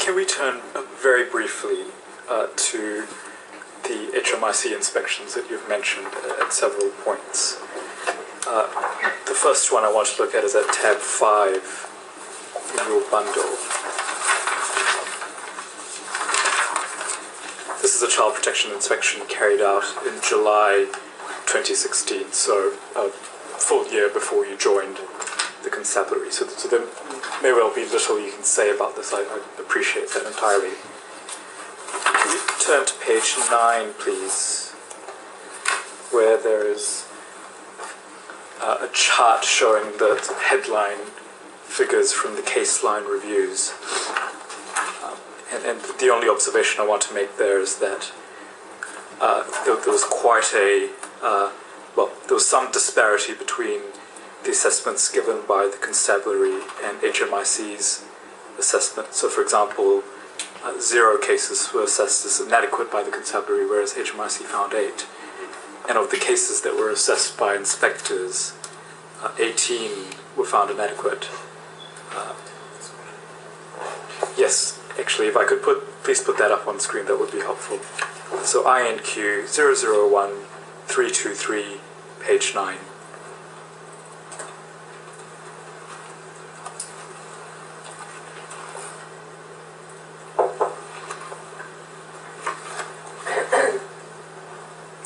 Can we turn very briefly to the HMIC inspections that you've mentioned at several points? The first one I want to look at is at tab 5 in your bundle. This is a child protection inspection carried out in July 2016, so a full year before you joined the constabulary. So there may well be little you can say about this. I appreciate that entirely. Can you turn to page 9, please, where there is a chart showing the headline figures from the case line reviews. And the only observation I want to make there is that there was quite a, there was some disparity between the assessments given by the constabulary and HMIC's assessment. So, for example, 0 cases were assessed as inadequate by the constabulary, whereas HMIC found 8. And of the cases that were assessed by inspectors, 18 were found inadequate. Yes, actually, if I could please put that up on screen, that would be helpful. So INQ 001323, page 9.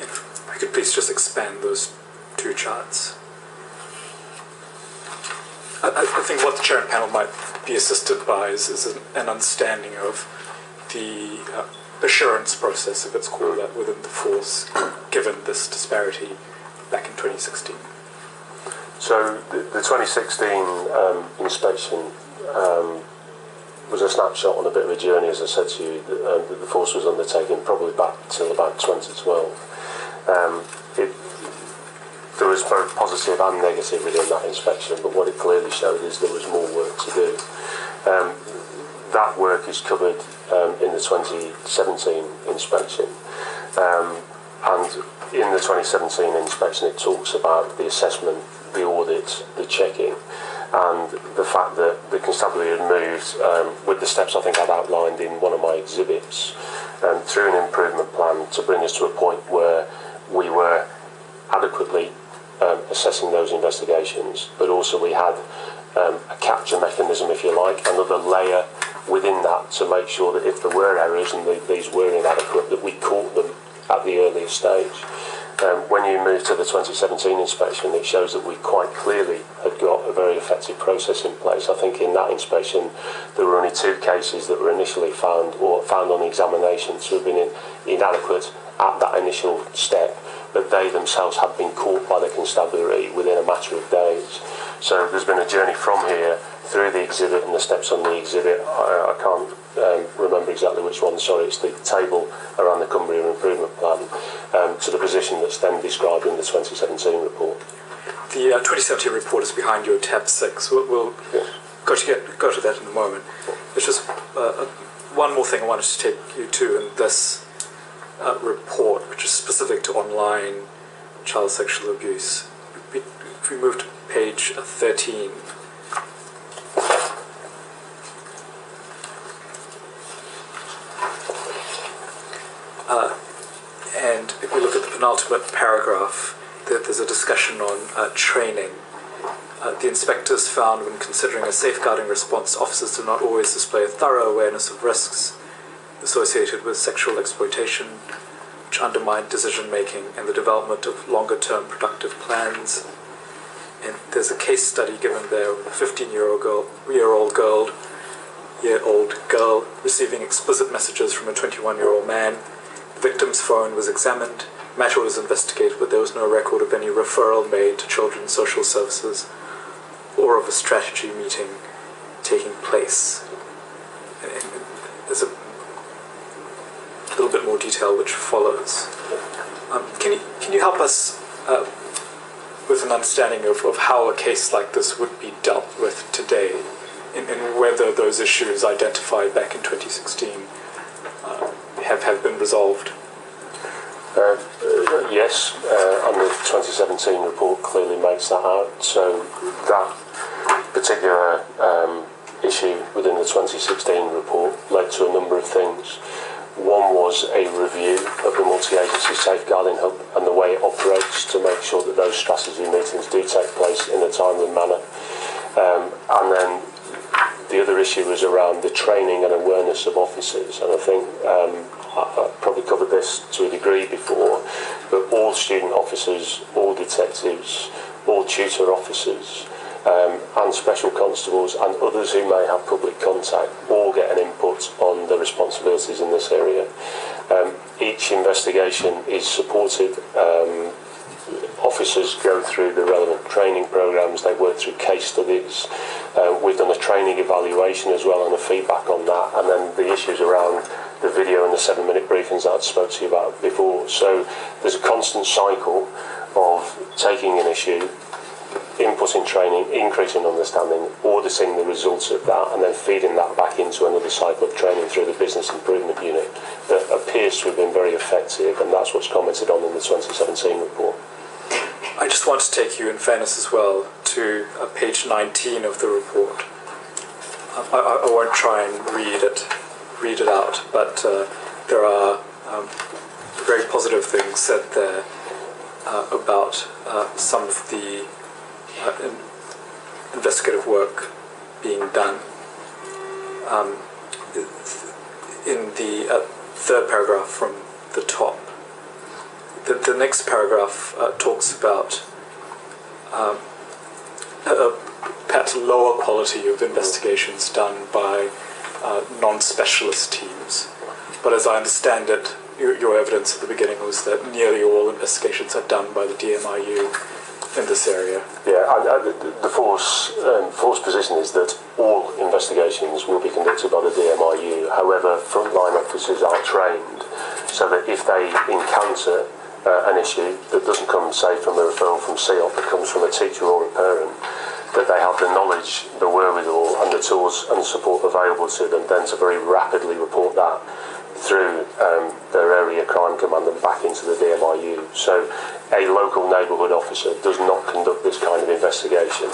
If I could please just expand those 2 charts. I think what the chair and panel might be assisted by is an understanding of the assurance process, if it's called that, within the force, given this disparity back in 2016. So the 2016 inspection was a snapshot on a bit of a journey, as I said to you, that the force was undertaken probably back till about 2012. There was both positive and negative within that inspection, but what it clearly showed is there was more work to do. That work is covered in the 2017 inspection, and in the 2017 inspection it talks about the assessment, the audit, the checking, and the fact that the constabulary had moved, with the steps I think I'd outlined in one of my exhibits, through an improvement plan to bring us to a point where we were adequately assessing those investigations, but also we had a capture mechanism, if you like, another layer within that to make sure that if there were errors and these were inadequate, that we caught them at the earliest stage. When you move to the 2017 inspection, it shows that we quite clearly had got a very effective process in place. I think in that inspection there were only 2 cases that were initially found on examination to have been inadequate at that initial step, but they themselves had been caught by the constabulary within a matter of days. So there's been a journey from here through the exhibit and the steps on the exhibit. I can't remember exactly which one, sorry, it's the table around the Cumbria Improvement Plan, to the position that's then described in the 2017 report. The 2017 report is behind you at tab 6. We'll go to that in a moment. There's just one more thing I wanted to take you to in this report, which is specific to online child sexual abuse. If we move to page 13, and if we look at the penultimate paragraph, there's a discussion on training. The inspectors found when considering a safeguarding response, officers do not always display a thorough awareness of risks associated with sexual exploitation, which undermine decision-making and the development of longer-term productive plans. And there's a case study given there with a 15-year-old girl receiving explicit messages from a 21-year-old man. The victim's phone was examined, the matter was investigated, but there was no record of any referral made to children's social services or of a strategy meeting taking place. And there's a little bit more detail which follows. Can you help us with an understanding of how a case like this would be dealt with today, and whether those issues identified back in 2016 have been resolved? Yes, and the 2017 report clearly makes that out. So that particular issue within the 2016 report led to a number of things. One was a review of the multi-agency safeguarding hub and the way it operates to make sure that those strategy meetings do take place in a timely manner. And then the other issue was around the training and awareness of officers, and I think I probably covered this to a degree before, but all student officers, all detectives, all tutor officers, and special constables and others who may have public contact all get an input on the responsibilities in this area. Each investigation is supported. Officers go through the relevant training programs, they work through case studies. We've done a training evaluation as well and a feedback on that, and then the issues around the video and the 7-minute briefings that I spoke to you about before. So there's a constant cycle of taking an issue, inputting training, increasing understanding, auditing the results of that, and then feeding that back into another cycle of training through the business improvement unit that appears to have been very effective, and that's what's commented on in the 2017 report. I just want to take you, in fairness as well, to page 19 of the report. I won't try and read it out, but there are very positive things said there about some of the investigative work being done. In the third paragraph from the top, the next paragraph talks about perhaps lower quality of investigations done by non-specialist teams. But as I understand it, your evidence at the beginning was that nearly all investigations are done by the DMIU in this area. Yeah, the force position is that all investigations will be conducted by the DMIU. However, frontline officers are trained so that if they encounter an issue that doesn't come, say, from a referral from CEOP, that comes from a teacher or a parent, that they have the knowledge, the wherewithal and the tools and support available to them then to very rapidly report that through their area crime command and back into the DMIU. So a local neighbourhood officer does not conduct this kind of investigation.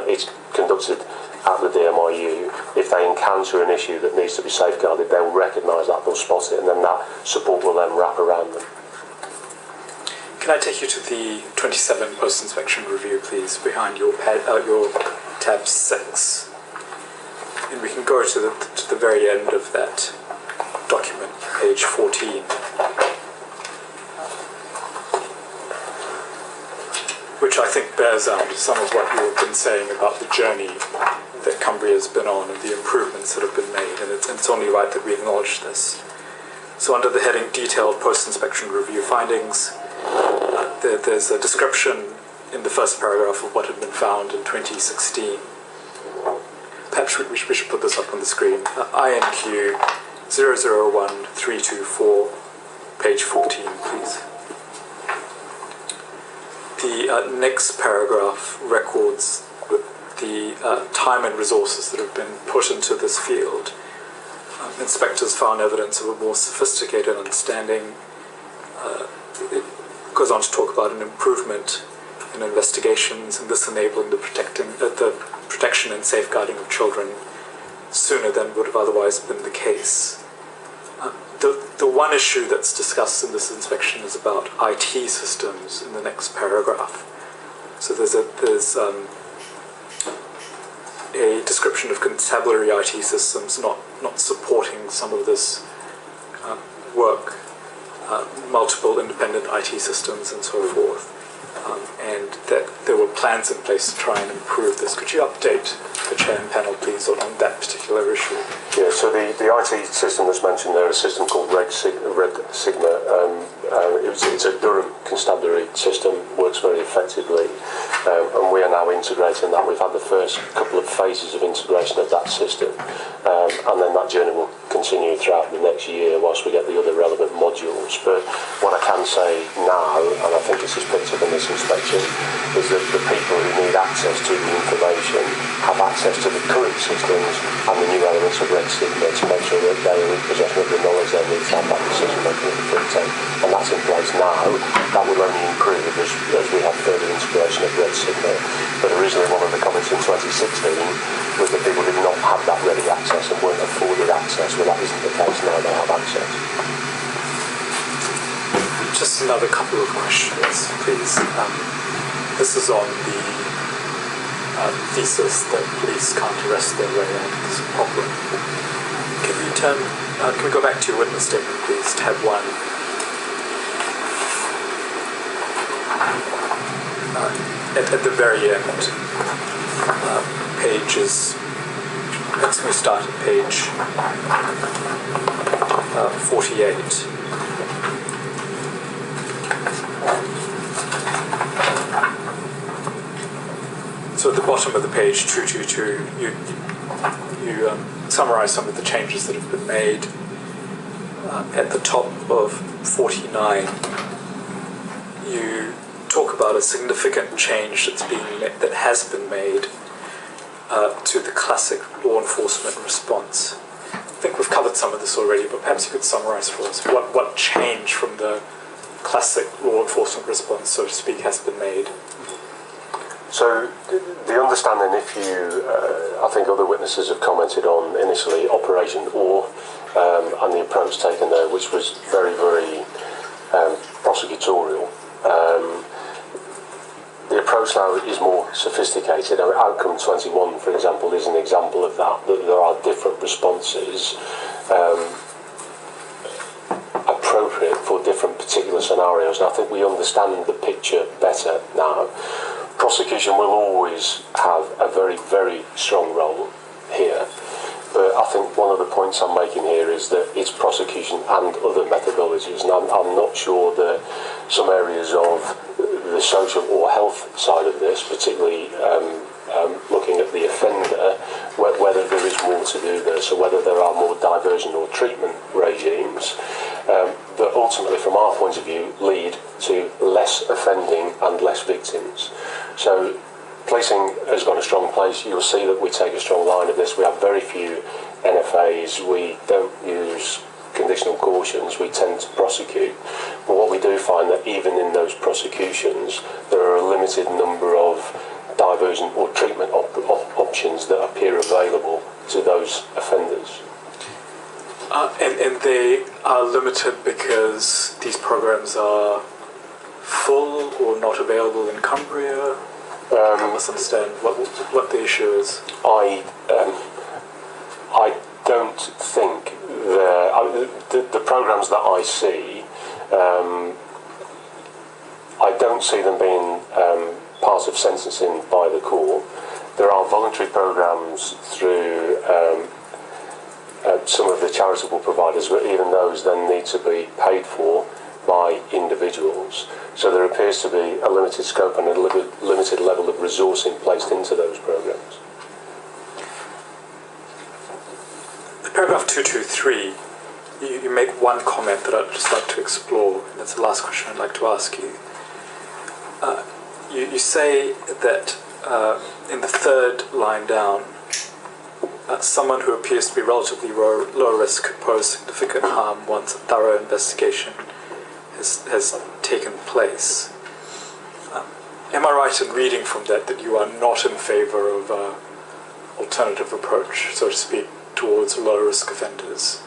It's conducted at the DMIU. If they encounter an issue that needs to be safeguarded, they'll recognise that, they'll spot it, and then that support will then wrap around them. Can I take you to the 27 post-inspection review, please, behind your tab 6? And we can go to the very end of that document, page 14. Which I think bears out some of what you've been saying about the journey that Cumbria has been on and the improvements that have been made, and it's only right that we acknowledge this. So under the heading Detailed Post-Inspection Review Findings, there's a description in the first paragraph of what had been found in 2016. Perhaps we should put this up on the screen. INQ 001324, page 14, please. The next paragraph records the time and resources that have been put into this field. Inspectors found evidence of a more sophisticated understanding. It goes on to talk about an improvement in investigations and this enabling the protection and safeguarding of children sooner than would have otherwise been the case. The one issue that's discussed in this inspection is about IT systems in the next paragraph. So there's a description of constabulary IT systems not supporting some of this work, multiple independent IT systems and so forth, and that there were plans in place to try and improve this. Could you update the chair and panel, please, on that particular issue? Yeah, so the IT system that's mentioned there, a system called Red Sigma, it's a Durham constabulary system, works very effectively, and we are now integrating that. We've had the first couple of phases of integration of that system, and then that journey will continue continue throughout the next year whilst we get the other relevant modules. But what I can say now, and I think this is picked up in this inspection, is that the people who need access to the information have access to the current systems and the new elements of Red Sigma to make sure that they are in possession of the knowledge they need to have that decision making at the front end. And that's in place now. That will only improve as we have further integration of Red Sigma. But originally one of the comments in 2016 was that people did not have that ready access and weren't afforded access. Well, that isn't the case now, they have access. Just another couple of questions, please. This is on the thesis that police can't arrest their way out of this problem. Can we go back to your witness statement, please, tab 1. At the very end, pages, let's start at page 48. So at the bottom of the page 222, you summarize some of the changes that have been made. At the top of 49, you talk about a significant change that has been made to the classic law enforcement response. I think we've covered some of this already, but perhaps you could summarize for us what change from the classic law enforcement response, so to speak, has been made. So the understanding, I think other witnesses have commented on initially Operation OR and the approach taken there, which was very, very prosecutorial. The approach now is more sophisticated. I mean, Outcome 21, for example, is an example of that there are different responses appropriate for different particular scenarios, and I think we understand the picture better now. Prosecution will always have a very, very strong role here, but I think one of the points I'm making here is that it's prosecution and other methodologies, and I'm not sure that some areas of the social or health side of this, particularly looking at the offender, whether there is more to do there, so whether there are more diversion or treatment regimes that ultimately, from our point of view, lead to less offending and less victims. So policing has got a strong place. You'll see that we take a strong line of this. We have very few NFAs. We don't use conditional cautions. We tend to prosecute. But what we do find that even in those prosecutions, there are a limited number of diversion or treatment options that appear available to those offenders. And they are limited because these programs are full or not available in Cumbria? Help us understand what the issue is. I don't think the programs that I see, I don't see them being part of sentencing by the court. There are voluntary programs through some of the charitable providers, but even those then need to be paid for by individuals. So there appears to be a limited scope and a limited level of resourcing placed into those programs. Paragraph 223, you make one comment that I'd just like to explore, and that's the last question I'd like to ask you. You say that in the third line down, someone who appears to be relatively low risk could pose significant harm once a thorough investigation has taken place. Am I right in reading from that you are not in favour of an alternative approach, so to speak, towards low risk offenders?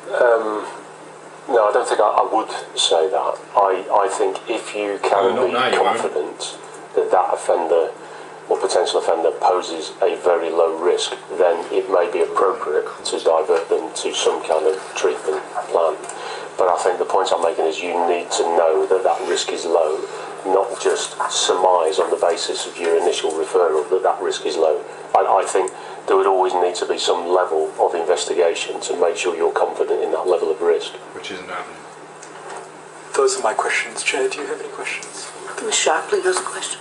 No, I don't think I would say that. I think if you can be confident that that offender or potential offender poses a very low risk, then it may be appropriate to divert them to some kind of treatment plan. But I think the point I'm making is you need to know that that risk is low, not just surmise on the basis of your initial referral that that risk is low. I think there would always need to be some level of investigation to make sure you're confident in that level of risk. Which isn't happening. Those are my questions. Chair, do you have any questions? Ms Shapley has a question.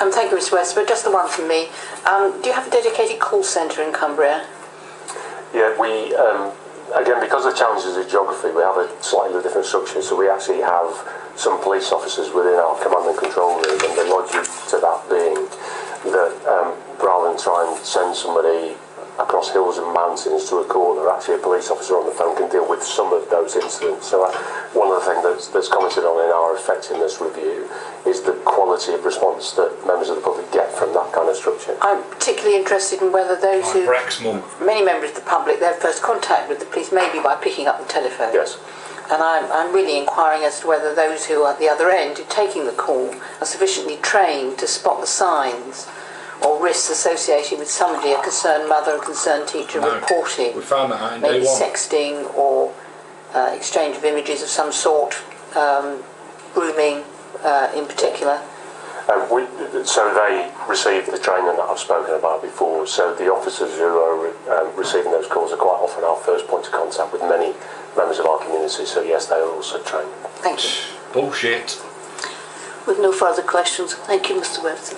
Thank you, Mr West, but just the one from me. Do you have a dedicated call centre in Cumbria? Yeah, again, because of the challenges of geography, we have a slightly different structure. So we actually have some police officers within our command and control room, and the logic to that being that rather than try and send somebody across hills and mountains to a corner, actually a police officer on the phone can deal with some of those incidents. So one of the things that's commented on in our effectiveness review is the quality of response that members of the public get from that kind of structure. I'm particularly interested in whether those who, many members of the public, their first contact with the police may be by picking up the telephone. Yes. And I'm really inquiring as to whether those who are at the other end, who are taking the call, are sufficiently trained to spot the signs or risks associated with somebody, a concerned mother, a concerned teacher, reporting. We found that out in maybe day one. sexting or exchange of images of some sort, grooming in particular. So they receive the training that I've spoken about before. So the officers who are receiving those calls are quite often our first point of contact with many members of our community. So yes, they are also trained. Thank you. Bullshit. With no further questions, thank you, Mr. Webster.